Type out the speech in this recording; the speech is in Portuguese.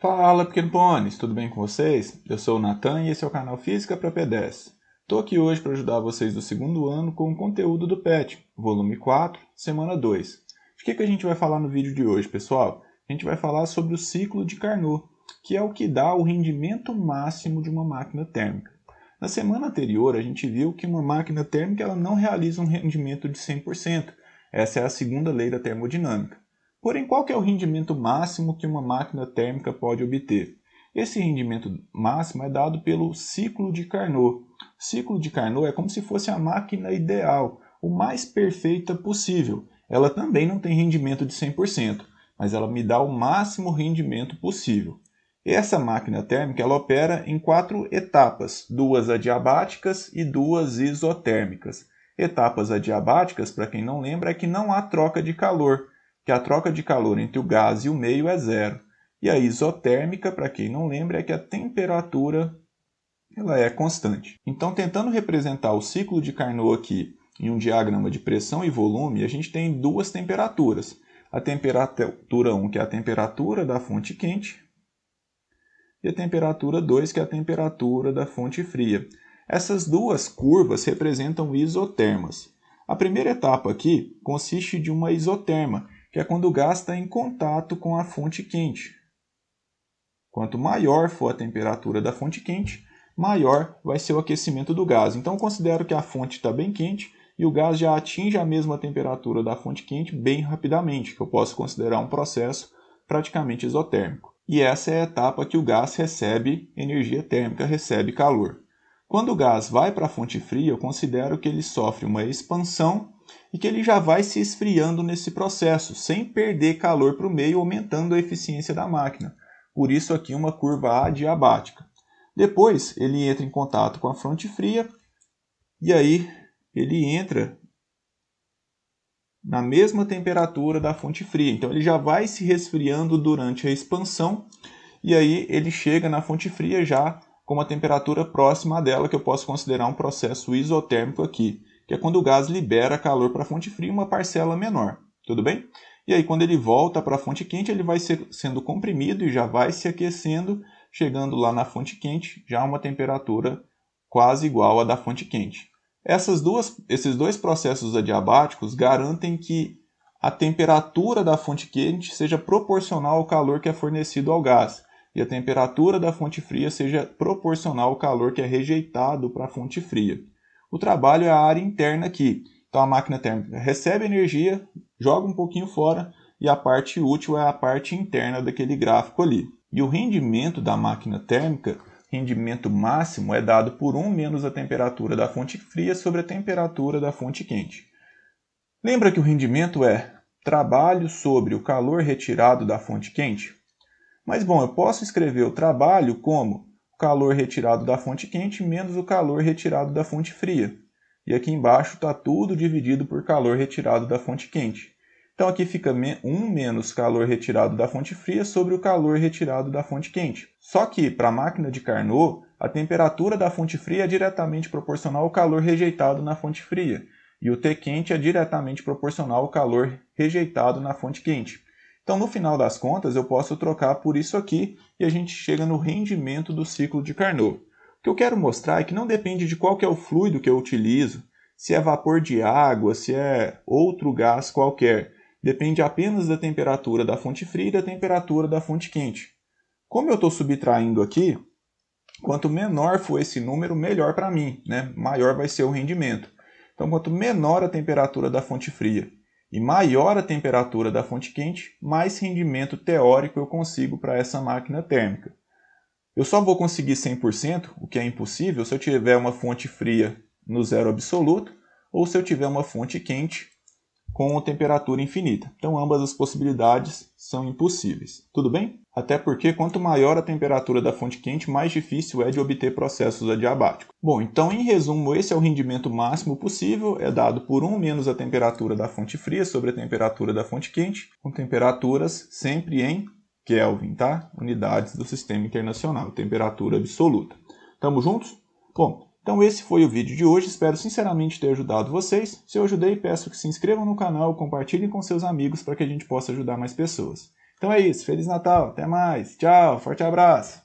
Fala, pequeno pôneis, tudo bem com vocês? Eu sou o Natan e esse é o canal Física para P10. Estou aqui hoje para ajudar vocês do segundo ano com o conteúdo do PET, volume 4, semana 2. O que a gente vai falar no vídeo de hoje, pessoal? A gente vai falar sobre o ciclo de Carnot, que é o que dá o rendimento máximo de uma máquina térmica. Na semana anterior, a gente viu que uma máquina térmica ela não realiza um rendimento de 100%. Essa é a segunda lei da termodinâmica. Porém, qual que é o rendimento máximo que uma máquina térmica pode obter? Esse rendimento máximo é dado pelo ciclo de Carnot. O ciclo de Carnot é como se fosse a máquina ideal, o mais perfeita possível. Ela também não tem rendimento de 100%, mas ela me dá o máximo rendimento possível. Essa máquina térmica ela opera em 4 etapas, 2 adiabáticas e 2 isotérmicas. Etapas adiabáticas, para quem não lembra, é que não há troca de calor, que a troca de calor entre o gás e o meio é zero. E a isotérmica, para quem não lembra, é que a temperatura ela é constante. Então, tentando representar o ciclo de Carnot aqui em um diagrama de pressão e volume, a gente tem duas temperaturas. A temperatura 1, que é a temperatura da fonte quente, e a temperatura 2, que é a temperatura da fonte fria. Essas duas curvas representam isotermas. A primeira etapa aqui consiste de uma isoterma, que é quando o gás está em contato com a fonte quente. Quanto maior for a temperatura da fonte quente, maior vai ser o aquecimento do gás. Então, eu considero que a fonte está bem quente e o gás já atinge a mesma temperatura da fonte quente bem rapidamente, que eu posso considerar um processo praticamente isotérmico. E essa é a etapa que o gás recebe energia térmica, recebe calor. Quando o gás vai para a fonte fria, eu considero que ele sofre uma expansão e que ele já vai se esfriando nesse processo, sem perder calor para o meio, aumentando a eficiência da máquina. Por isso aqui uma curva adiabática. Depois ele entra em contato com a fonte fria e aí ele entra na mesma temperatura da fonte fria. Então ele já vai se resfriando durante a expansão e aí ele chega na fonte fria já com uma temperatura próxima dela, que eu posso considerar um processo isotérmico aqui, que é quando o gás libera calor para a fonte fria uma parcela menor. Tudo bem? E aí quando ele volta para a fonte quente, ele vai sendo comprimido e já vai se aquecendo, chegando lá na fonte quente, já a uma temperatura quase igual à da fonte quente. Esses dois processos adiabáticos garantem que a temperatura da fonte quente seja proporcional ao calor que é fornecido ao gás e a temperatura da fonte fria seja proporcional ao calor que é rejeitado para a fonte fria. O trabalho é a área interna aqui. Então a máquina térmica recebe energia, joga um pouquinho fora e a parte útil é a parte interna daquele gráfico ali. E o rendimento da máquina térmica, rendimento máximo, é dado por 1 menos a temperatura da fonte fria sobre a temperatura da fonte quente. Lembra que o rendimento é trabalho sobre o calor retirado da fonte quente? Mas bom, eu posso escrever o trabalho como o calor retirado da fonte quente menos o calor retirado da fonte fria. E aqui embaixo está tudo dividido por calor retirado da fonte quente. Então aqui fica 1 menos calor retirado da fonte fria sobre o calor retirado da fonte quente. Só que para a máquina de Carnot, a temperatura da fonte fria é diretamente proporcional ao calor rejeitado na fonte fria. E o T quente é diretamente proporcional ao calor rejeitado na fonte quente. Então, no final das contas, eu posso trocar por isso aqui e a gente chega no rendimento do ciclo de Carnot. O que eu quero mostrar é que não depende de qual que é o fluido que eu utilizo, se é vapor de água, se é outro gás qualquer. Depende apenas da temperatura da fonte fria e da temperatura da fonte quente. Como eu estou subtraindo aqui, quanto menor for esse número, melhor para mim, né? Maior vai ser o rendimento. Então, quanto menor a temperatura da fonte fria e maior a temperatura da fonte quente, mais rendimento teórico eu consigo para essa máquina térmica. Eu só vou conseguir 100%, o que é impossível, se eu tiver uma fonte fria no zero absoluto ou se eu tiver uma fonte quente com temperatura infinita. Então ambas as possibilidades são impossíveis. Tudo bem? Até porque quanto maior a temperatura da fonte quente, mais difícil é de obter processos adiabáticos. Bom, então em resumo, esse é o rendimento máximo possível, é dado por 1 menos a temperatura da fonte fria sobre a temperatura da fonte quente, com temperaturas sempre em Kelvin, tá? Unidades do Sistema Internacional, temperatura absoluta. Tamo juntos? Bom, então esse foi o vídeo de hoje, espero sinceramente ter ajudado vocês. Se eu ajudei, peço que se inscrevam no canal, compartilhem com seus amigos para que a gente possa ajudar mais pessoas. Então é isso, Feliz Natal, até mais, tchau, forte abraço!